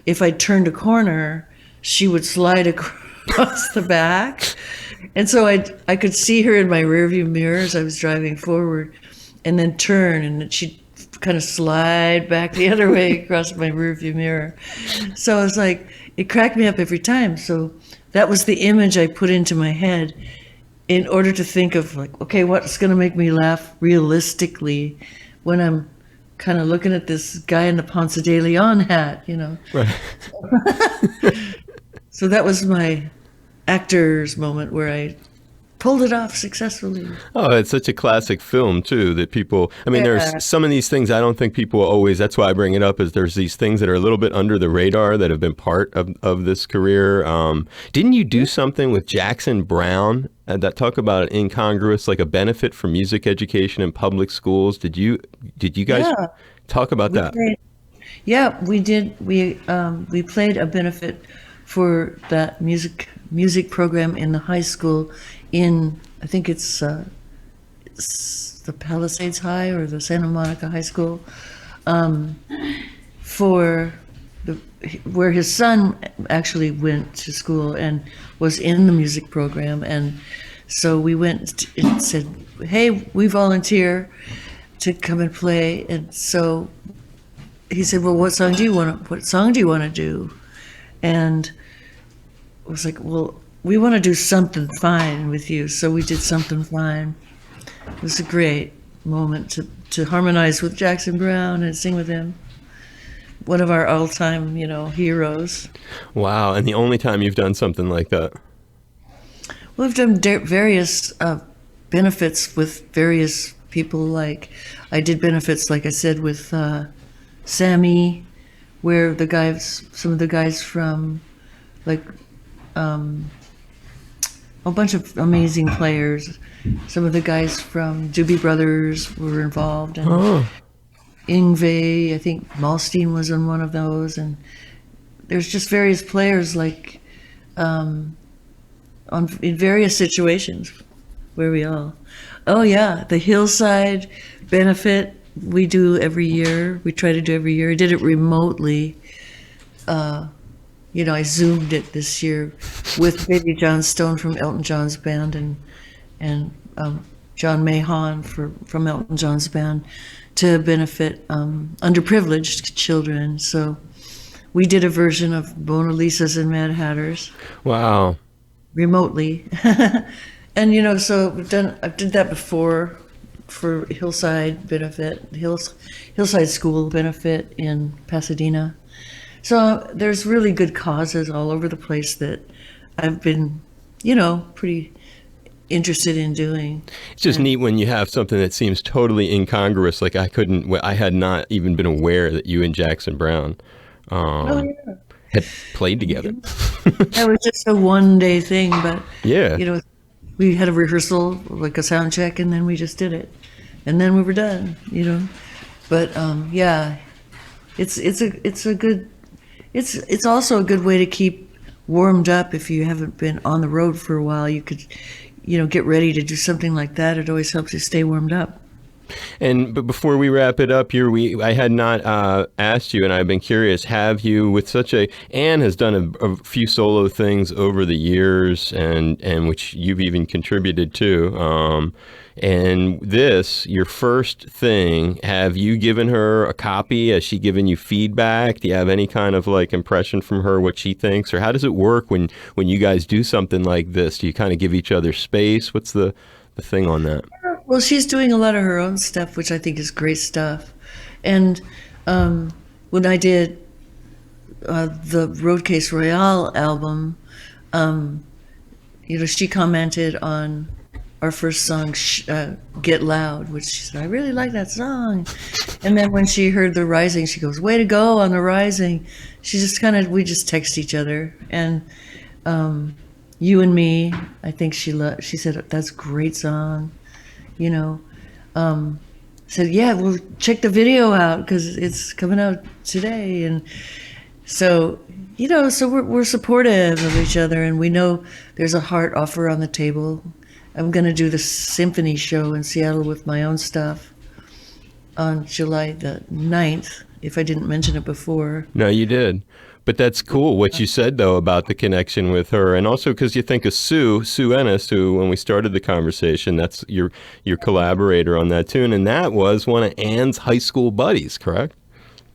Speaker 2: If I turned a corner, she would slide across the back, and so I could see her in my rearview mirror as I was driving forward, and then turn, and she'd kind of slide back the other way across my rearview mirror. So I was like, it cracked me up every time. So that was the image I put into my head in order to think of, like, okay, what's going to make me laugh realistically when I'm kind of looking at this guy in the Ponce de Leon hat,
Speaker 1: Right.
Speaker 2: So that was my actor's moment where I pulled it off successfully.
Speaker 1: Oh, it's such a classic film too that people, there's some of these things I don't think people always, that's why I bring it up, is there's these things that are a little bit under the radar that have been part of this career. Didn't you do something with Jackson Browne that talk about an incongruous, like a benefit for music education in public schools? Did you guys talk about that?
Speaker 2: We did. We played a benefit for that music program in the high school in, I think it's the Palisades High or the Santa Monica High School, where his son actually went to school and was in the music program. And so we went and said, hey, we volunteer to come and play. And so he said, well, what song do you want to do? And I was like, well, we want to do Something Fine with you. So we did Something Fine. It was a great moment to harmonize with Jackson Browne and sing with him. One of our all-time, heroes.
Speaker 1: Wow. And the only time you've done something like that?
Speaker 2: Well, we've done various benefits with various people. Like, I did benefits, like I said, with Sammy, where some of the guys from, like, a bunch of amazing players. Some of the guys from Doobie Brothers were involved, and Yngwie, I think Malmsteen was in one of those, and there's just various players, like in various situations where we all. Oh yeah, the Hillside benefit we do every year. We try to do every year. I did it remotely. I Zoomed it this year with Baby John Stone from Elton John's band and John Mahon from Elton John's band to benefit underprivileged children. So we did a version of Mona Lisa's and Mad Hatters.
Speaker 1: Wow.
Speaker 2: Remotely. And so I did that before for Hillside benefit, Hillside School benefit in Pasadena. So there's really good causes all over the place that I've been, pretty interested in doing.
Speaker 1: It's just neat when you have something that seems totally incongruous. Like I had not even been aware that you and Jackson Browne had played together.
Speaker 2: That was just a one-day thing, but
Speaker 1: yeah,
Speaker 2: we had a rehearsal, like a sound check, and then we just did it, and then we were done. But it's a good. It's also a good way to keep warmed up if you haven't been on the road for a while. You could, get ready to do something like that. It always helps you stay warmed up.
Speaker 1: But before we wrap it up here, I had not asked you, and I've been curious. Have you, with such a Anne has done a few solo things over the years, and which you've even contributed to. And this, your first thing, have you given her a copy? Has she given you feedback? Do you have any kind of like impression from her what she thinks, or how does it work when you guys do something like this? Do you kind of give each other space? What's the thing on that?
Speaker 2: Well, she's doing a lot of her own stuff, which I think is great stuff. And when I did the Roadcase Royale album, she commented on our first song, Get Loud, which she said, I really like that song. And then when she heard The Rising, she goes, way to go on The Rising. We just text each other. And You and Me, I think she said, that's a great song. Said, yeah, well, check the video out because it's coming out today. And so, so we're supportive of each other, and we know there's a heart offer on the table. I'm going to do the symphony show in Seattle with my own stuff on July the 9th, if I didn't mention it before.
Speaker 1: No, you did. But that's cool what you said, though, about the connection with her. And also because you think of Sue Ennis, who, when we started the conversation, that's your collaborator on that tune. And that was one of Anne's high school buddies, correct?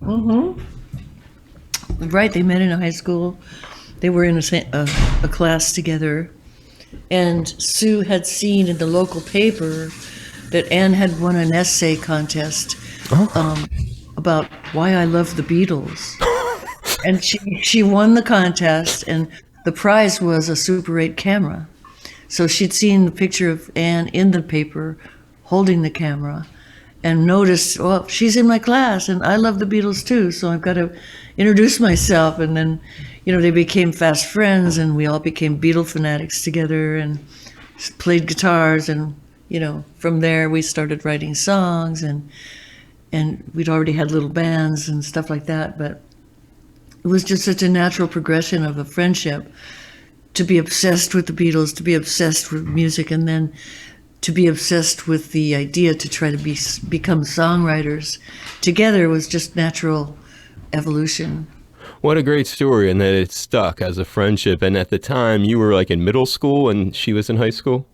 Speaker 2: Mm-hmm. Right. They met in a high school. They were in a class together. And Sue had seen in the local paper that Anne had won an essay contest about why I love the Beatles. And she won the contest, and the prize was a Super 8 camera. So she'd seen the picture of Anne in the paper holding the camera and noticed, well, she's in my class, and I love the Beatles too, so I've got to introduce myself. And then, they became fast friends, and we all became Beatle fanatics together and played guitars. And, from there we started writing songs, and we'd already had little bands and stuff like that, but it was just such a natural progression of a friendship to be obsessed with the Beatles, to be obsessed with music, and then to be obsessed with the idea to try to become songwriters together was just natural evolution.
Speaker 1: What a great story, and that it stuck as a friendship. And at the time, you were like in middle school and she was in high school?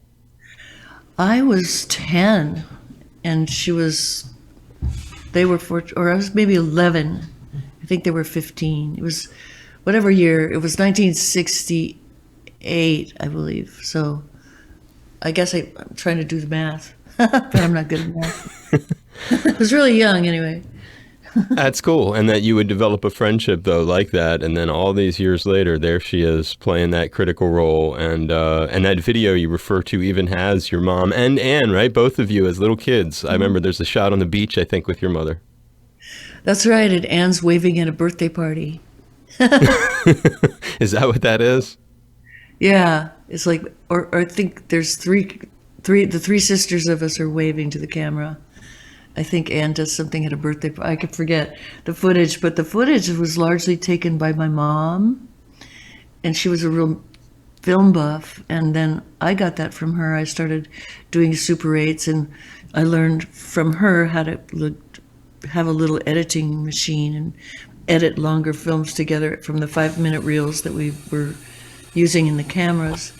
Speaker 2: I was 10 and I was maybe 11. I think they were 15. It was whatever year. It was 1968, I believe. So I guess I'm trying to do the math, but I'm not good at math. I was really young anyway.
Speaker 1: That's cool. And that you would develop a friendship, though, like that. And then all these years later, there she is playing that critical role. And that video you refer to even has your mom and Anne, right? Both of you as little kids. I remember there's a shot on the beach, I think, with your mother.
Speaker 2: That's right, and Anne's waving at a birthday party.
Speaker 1: Is that what that is?
Speaker 2: Yeah, it's like, or I think there's the three sisters of us are waving to the camera. I think Anne does something at a birthday party. I could forget the footage, but the footage was largely taken by my mom, and she was a real film buff, and then I got that from her. I started doing Super 8s, and I learned from her how to have a little editing machine and edit longer films together from the 5-minute reels that we were using in the cameras.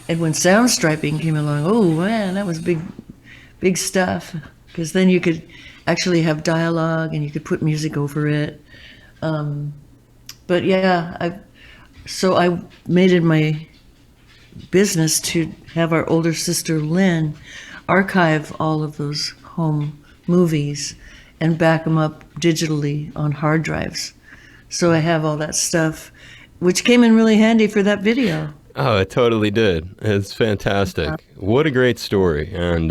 Speaker 2: And when sound striping came along, oh man, that was big stuff, because then you could actually have dialogue and you could put music over it. But yeah, I made it my business to have our older sister Lynn archive all of those home movies and back them up digitally on hard drives. So I have all that stuff, which came in really handy for that video.
Speaker 1: Oh, it totally did. It's fantastic. What a great story. And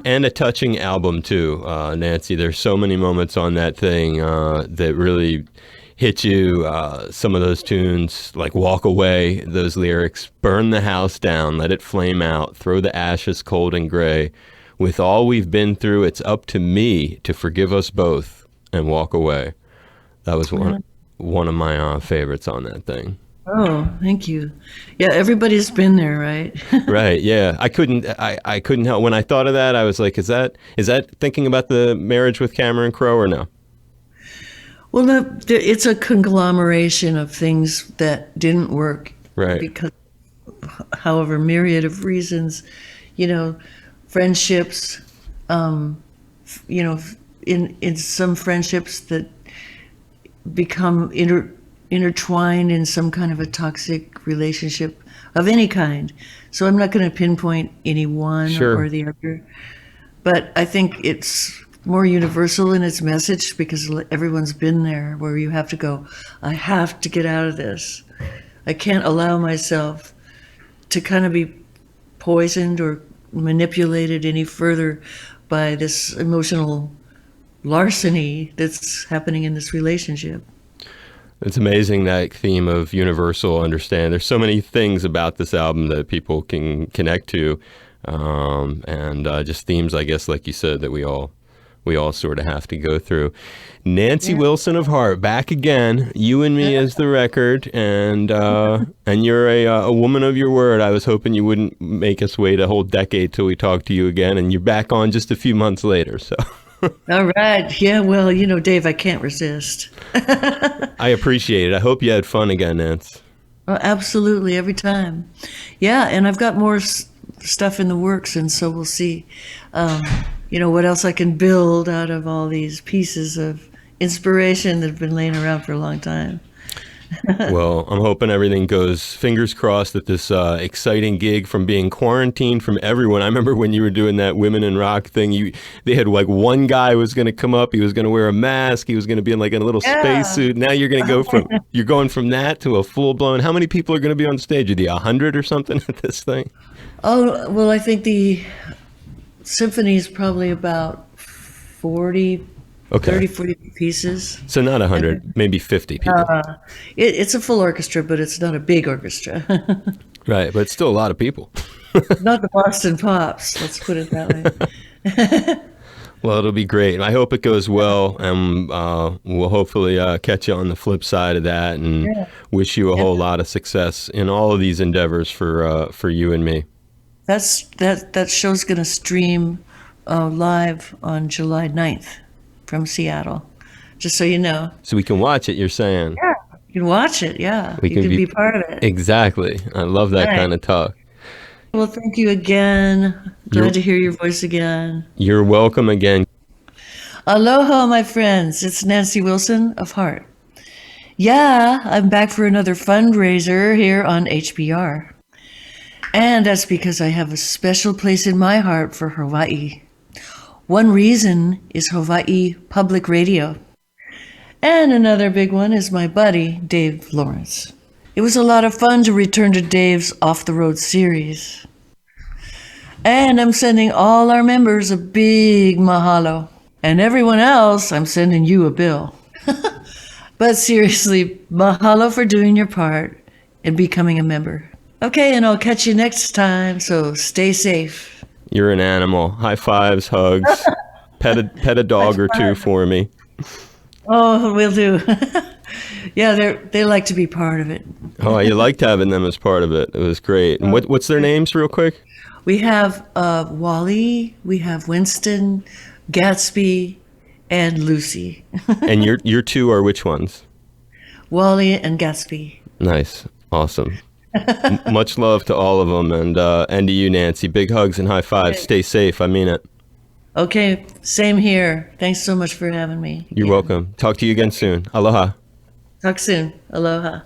Speaker 1: and a touching album too, Nancy. There's so many moments on that thing that really hit you. Some of those tunes, like Walk Away, those lyrics, burn the house down, let it flame out, throw the ashes cold and gray. With all we've been through, it's up to me to forgive us both and walk away. That was one one of my favorites on that thing.
Speaker 2: Oh, thank you. Yeah, everybody's been there, right?
Speaker 1: Right. Yeah. I couldn't help when I thought of that. I was like, is that thinking about the marriage with Cameron Crowe or no?
Speaker 2: Well, it's a conglomeration of things that didn't work
Speaker 1: Right.
Speaker 2: because, however, myriad of reasons, you know, friendships, you know, in some friendships that become intertwined in some kind of a toxic relationship of any kind. So I'm not going to pinpoint any one
Speaker 1: Sure.
Speaker 2: or the other, but I think it's more universal in its message because everyone's been there where you have to go, I have to get out of this. I can't allow myself to kind of be poisoned or manipulated any further by this emotional larceny that's happening in this relationship.
Speaker 1: It's amazing that theme of universal understand. There's so many things about this album that people can connect to, and just themes, I guess, like you said, that we all sort of have to go through. Nancy Wilson of Heart, back again. You and Me is the record, and you're a woman of your word. I was hoping you wouldn't make us wait a whole decade till we talk to you again, and you're back on just a few months later. So.
Speaker 2: All right. Yeah, well, you know, Dave, I can't resist.
Speaker 1: I appreciate it. I hope you had fun again, Nance.
Speaker 2: Oh, absolutely, every time. Yeah, and I've got more stuff in the works, and so we'll see, you know, what else I can build out of all these pieces of inspiration that have been laying around for a long time.
Speaker 1: Well, I'm hoping everything goes, fingers crossed, that this exciting gig from being quarantined from everyone. I remember when you were doing that Women in Rock thing, they had like one guy was going to come up, he was going to wear a mask, he was going to be in like a little spacesuit. Now you're going to you're going from that to a full blown. How many people are going to be on stage? Are they 100 or something at this thing?
Speaker 2: Oh, well, I think the symphony is probably about 40,
Speaker 1: Okay.
Speaker 2: 30, 40 pieces.
Speaker 1: So not 100, maybe 50 people.
Speaker 2: It's a full orchestra, but it's not a big orchestra.
Speaker 1: Right, but it's still a lot of people.
Speaker 2: Not the Boston Pops, let's put it that way.
Speaker 1: Well, it'll be great. I hope it goes well, and we'll hopefully catch you on the flip side of that, and wish you a whole lot of success in all of these endeavors for you and me.
Speaker 2: That show's going to stream live on July 9th from Seattle, just so you know.
Speaker 1: So we can watch it, you're saying?
Speaker 2: Yeah, you can watch it, yeah.
Speaker 1: We
Speaker 2: You
Speaker 1: can
Speaker 2: can be part of it.
Speaker 1: Exactly. I love that
Speaker 2: Right.
Speaker 1: kind of talk.
Speaker 2: Well, thank you again. Glad to hear your voice again.
Speaker 1: You're welcome again.
Speaker 2: Aloha, my friends. It's Nancy Wilson of Heart. Yeah, I'm back for another fundraiser here on HBR. And that's because I have a special place in my heart for Hawaii. One reason is Hawaii Public Radio. And another big one is my buddy, Dave Lawrence. It was a lot of fun to return to Dave's Off the Road series. And I'm sending all our members a big mahalo. And everyone else, I'm sending you a bill. But seriously, mahalo for doing your part and becoming a member. Okay, and I'll catch you next time, so stay safe.
Speaker 1: You're an animal. High fives, hugs. Pet a dog or two for me.
Speaker 2: Oh, will do. Yeah, they like to be part of it.
Speaker 1: Oh, you liked having them as part of it. It was great. And what's their names, real quick?
Speaker 2: We have Wally, we have Winston, Gatsby, and Lucy.
Speaker 1: And your two are which ones?
Speaker 2: Wally and Gatsby.
Speaker 1: Nice. Awesome. Much love to all of them, and to you, Nancy. Big hugs and high fives. Stay safe. I mean it.
Speaker 2: Okay, same here. Thanks so much for having me.
Speaker 1: You're welcome. Talk to you again soon. Aloha.
Speaker 2: Talk soon. Aloha.